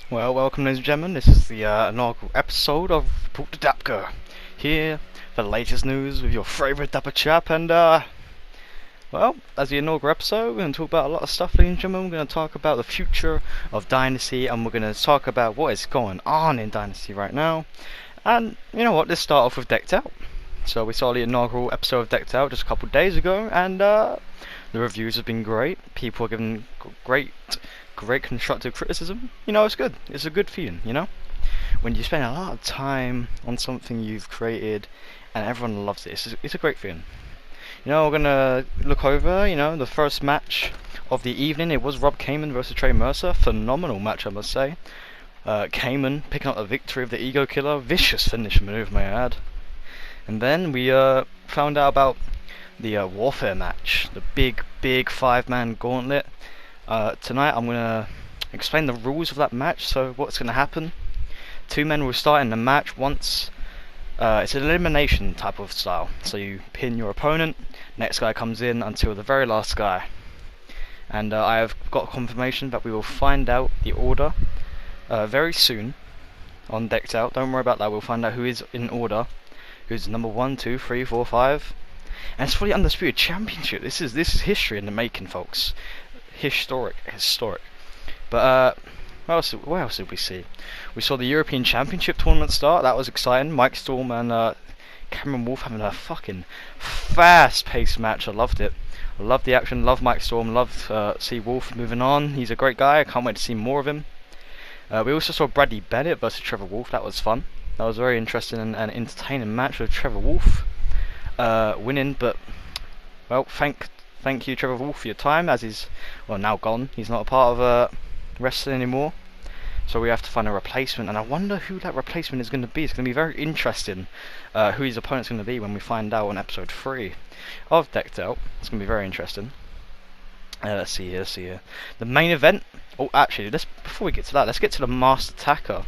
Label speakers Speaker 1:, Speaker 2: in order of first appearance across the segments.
Speaker 1: Well, welcome ladies and gentlemen, this is the inaugural episode of Report to Dapper. Here for the latest news with your favourite Dapper chap and well, as the inaugural episode, we're going to talk about a lot of stuff ladies and gentlemen. We're going to talk about the future of Dynasty and we're going to talk about what is going on in Dynasty right now. And you know what, let's start off with Decked Out. So we saw the inaugural episode of Decked Out just a couple of days ago and the reviews have been great. People are giving great constructive criticism. You know, it's good. It's a good feeling, you know? When you spend a lot of time on something you've created and everyone loves it, it's a great feeling. You know, we're gonna look over, you know, the first match of the evening. It was Rob Kamen versus Trey Mercer. Phenomenal match, I must say. Kamen picking up the victory of the Ego Killer. Vicious finish move, may I add. And then we found out about the Warfare match. The big 5-man gauntlet. Tonight I'm going to explain the rules of that match. So what's going to happen, two men will start in the match once. It's an elimination type of style, so you pin your opponent, next guy comes in until the very last guy. And I have got confirmation that we will find out the order very soon on Decked Out. Don't worry about that, we'll find out who is in order, who's number 1, 2, 3, 4, 5. And it's for the Undisputed Championship. This is history in the making, folks. Historic. But what else did we see? We saw the European Championship tournament start. That was exciting. Mike Storm and Cameron Wolf having a fucking fast-paced match. I loved it. I loved the action. Love Mike Storm. Love see Wolf moving on. He's a great guy. I can't wait to see more of him. We also saw Bradley Bennett versus Trevor Wolf. That was fun. That was a very interesting and entertaining match with Trevor Wolf winning. But well, thank you, Trevor Wolf, for your time, as he's, well, now gone. He's not a part of wrestling anymore. So we have to find a replacement, and I wonder who that replacement is going to be. It's going to be very interesting who his opponent's going to be when we find out on episode 3 of Decked Out. It's going to be very interesting. Let's see here. The main event. Oh, actually, before we get to that, let's get to the Masked Attacker,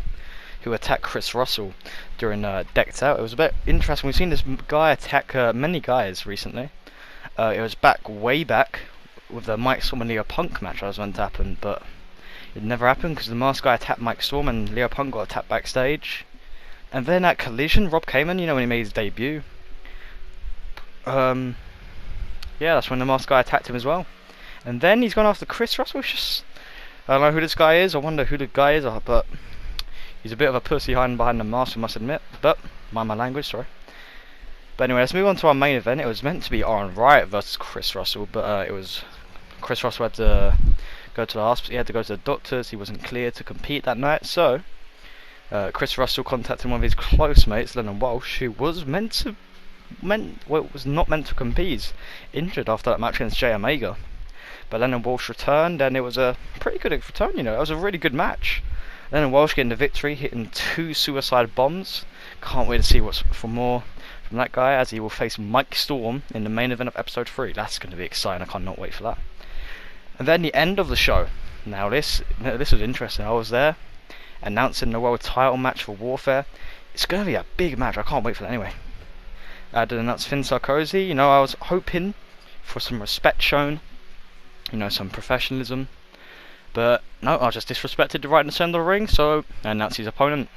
Speaker 1: who attacked Chris Russell during Decked Out. It was a bit interesting. We've seen this guy attack many guys recently. It was way back with the Mike Storm and Leo Punk match that was meant to happen, but it never happened because the masked guy attacked Mike Storm and Leo Punk got attacked backstage. And then at Collision, Rob Kamen, you know, when he made his debut, yeah, that's when the masked guy attacked him as well. And then he's gone after Chris Russell. I don't know who this guy is. I wonder who the guy is, but he's a bit of a pussy hiding behind the mask, I must admit. But mind my language, sorry. But anyway, let's move on to our main event. It was meant to be Aaron Wright versus Chris Russell, but it was Chris Russell had to go to the hospital. He had to go to the doctors. He wasn't clear to compete that night, so Chris Russell contacted one of his close mates, Lennon Walsh, who was was not meant to compete. He's injured after that match against Jay Omega. But Lennon Walsh returned, and it was a pretty good return. You know, it was a really good match. Lennon Walsh getting the victory, hitting 2 suicide bombs. Can't wait to see what's for more from that guy, as he will face Mike Storm in the main event of episode 3. That's going to be exciting. I cannot wait for that. And then the end of the show. Now this was interesting. I was there announcing the world title match for Warfare. It's going to be a big match. I can't wait for that anyway. I did announce Finn Sarkozy. You know, I was hoping for some respect shown. You know, some professionalism. But no, I just disrespected the right in the center of the ring, so I announced his opponent.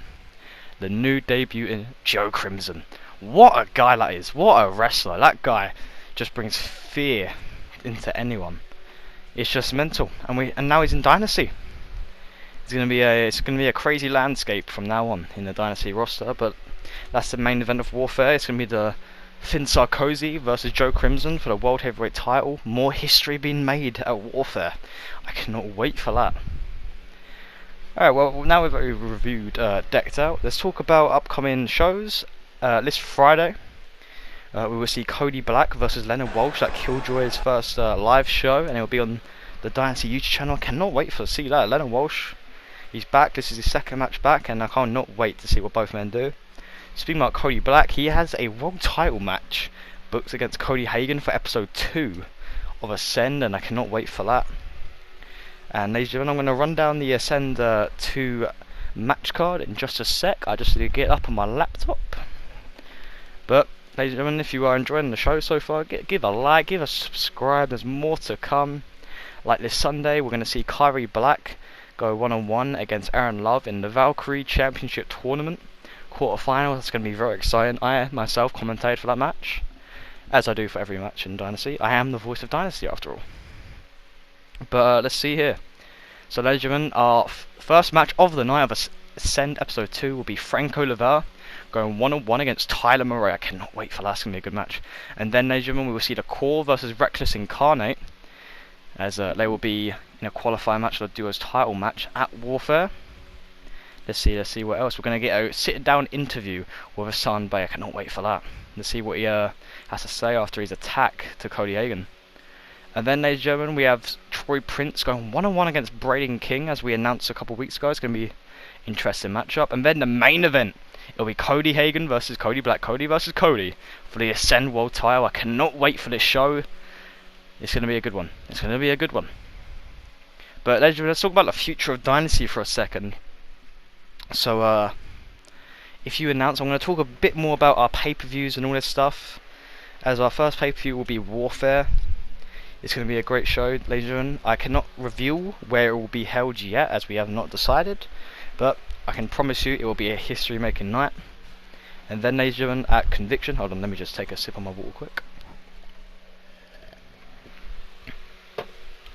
Speaker 1: The new debut, Joe Crimson. What a guy that is. What a wrestler. That guy just brings fear into anyone. It's just mental. And now he's in Dynasty. It's gonna be a crazy landscape from now on in the Dynasty roster, but that's the main event of Warfare. It's gonna be the Finn Sarkozy versus Joe Crimson for the World Heavyweight title. More history being made at Warfare. I cannot wait for that. Alright, well, now we've reviewed Decked Out, let's talk about upcoming shows. This Friday, we will see Cody Black versus Leonard Walsh at Killjoy's first live show, and it will be on the Dynasty YouTube channel. I cannot wait to see that. Leonard Walsh, he's back. This is his second match back, and I cannot wait to see what both men do. Speaking about Cody Black, he has a world title match booked against Cody Hagan for episode 2 of Ascend, and I cannot wait for that. And ladies and gentlemen, I'm going to run down the Ascend 2 match card in just a sec. I just need to get up on my laptop. But ladies and gentlemen, if you are enjoying the show so far, give a like, give a subscribe. There's more to come. Like this Sunday, we're going to see Kyrie Black go 1-on-1 against Aaron Love in the Valkyrie Championship Tournament quarterfinal. That's going to be very exciting. I myself commentated for that match, as I do for every match in Dynasty. I am the voice of Dynasty after all. But let's see here. So ladies and gentlemen, our first match of the night of Ascend Episode 2 will be Franco Lavalle going 1-on-1 against Tyler Murray. I cannot wait for that. That's going to be a good match. And then ladies and gentlemen, we will see the Core versus Reckless Incarnate, as they will be in a qualifying match of the duo's title match at Warfare. Let's see what else. We're going to get a sit-down interview with Hassan Bey. I cannot wait for that. Let's see what he has to say after his attack to Cody Hagan. And then, ladies and gentlemen, we have Troy Prince going 1-on-1 against Braden King, as we announced a couple of weeks ago. It's going to be an interesting matchup. And then the main event, it'll be Cody Hagan versus Cody Black. Cody versus Cody for the Ascend World title. I cannot wait for this show. It's going to be a good one. It's going to be a good one. But ladies and gentlemen, let's talk about the future of Dynasty for a second. So, if you announce, I'm going to talk a bit more about our pay-per-views and all this stuff. As our first pay-per-view will be Warfare. It's going to be a great show, ladies and gentlemen. I cannot reveal where it will be held yet, as we have not decided. But I can promise you it will be a history-making night. And then, ladies and gentlemen, at Conviction... Hold on, let me just take a sip on my water quick.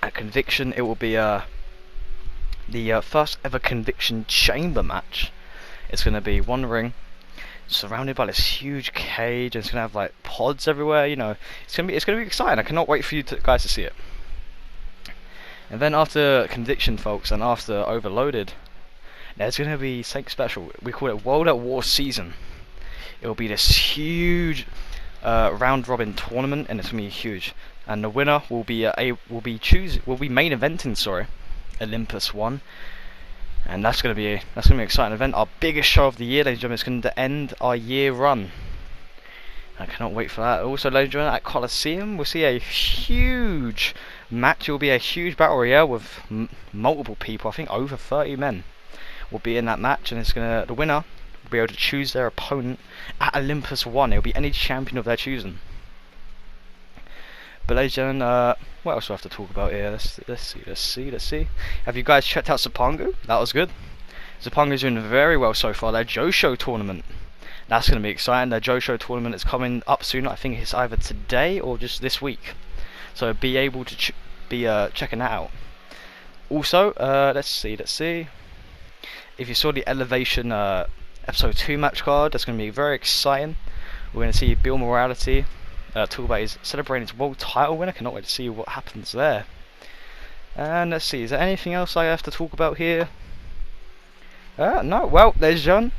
Speaker 1: At Conviction, it will be the first ever Conviction Chamber match. It's going to be one ring, surrounded by this huge cage, and it's going to have like pods everywhere. You know, it's going to be exciting. I cannot wait for you guys to see it. And then after Conviction, folks, and after Overloaded, there's going to be something special. We call it World at War Season. It will be this huge round robin tournament, and it's going to be huge. And the winner will be main eventing, Olympus 1. And that's gonna be an exciting event. Our biggest show of the year, ladies and gentlemen. It's going to end our year run. I cannot wait for that. Also, ladies and gentlemen, at Coliseum, we'll see a huge match. It will be a huge battle royale with multiple people. I think over 30 men will be in that match, and the winner will be able to choose their opponent at Olympus 1. It will be any champion of their choosing. But ladies and gentlemen, what else do I have to talk about here? Let's see. Have you guys checked out Zapangu? That was good. Zapangu's doing very well so far. Their Josho tournament, that's going to be exciting. Their Josho tournament is coming up soon. I think it's either today or just this week. So be able to be checking that out. Also, let's see. If you saw the Elevation episode 2 match card, that's going to be very exciting. We're going to see Bill Morality talk about his celebrating his world title win. I cannot wait to see what happens there. And let's see, is there anything else I have to talk about here? No. Well, ladies and gentlemen,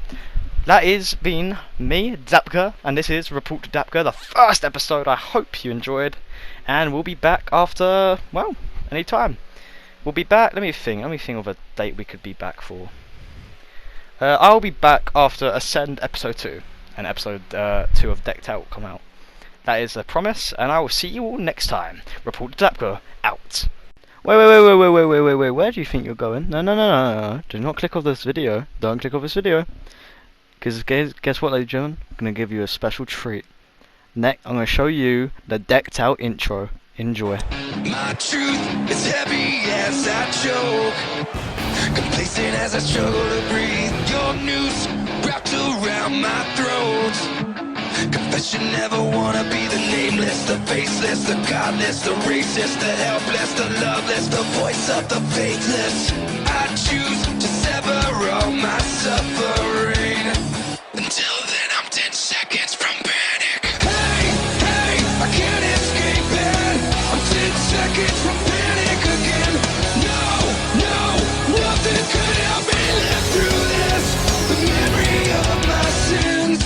Speaker 1: that is been me, Dapka, and this is Report to Dapka, the first episode. I hope you enjoyed, and we'll be back after, well, any time. We'll be back. Let me think of a date we could be back for. I'll be back after Ascend episode 2, and episode 2 of Decked Out will come out. That is a promise, and I will see you all next time. Report to Dapka, out. Wait, where do you think you're going? No. Do not click off this video. Don't click off this video. Because guess what, ladies and gentlemen? I'm going to give you a special treat. Next, I'm going to show you the Decked Out intro. Enjoy.
Speaker 2: My truth is heavy as I choke, complacent as I struggle to breathe. Your noose wrapped around my throat. Confession, never wanna be the nameless, the faceless, the godless, the racist, the helpless, the loveless, the voice of the faithless. I choose to sever all my suffering. Until then, I'm 10 seconds from panic. Hey, I can't escape it. I'm 10 seconds from panic again. No, nothing could help me live through this. The memory of my sins.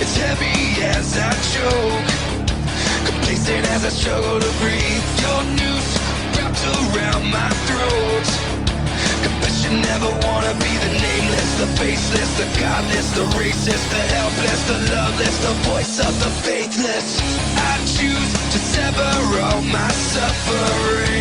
Speaker 2: It's heavy as I choke, complacent as I struggle to breathe. Your noose wrapped around my throat. Confession, never wanna be the nameless, the faceless, the godless, the racist, the helpless, the loveless, the voice of the faithless. I choose to sever all my suffering.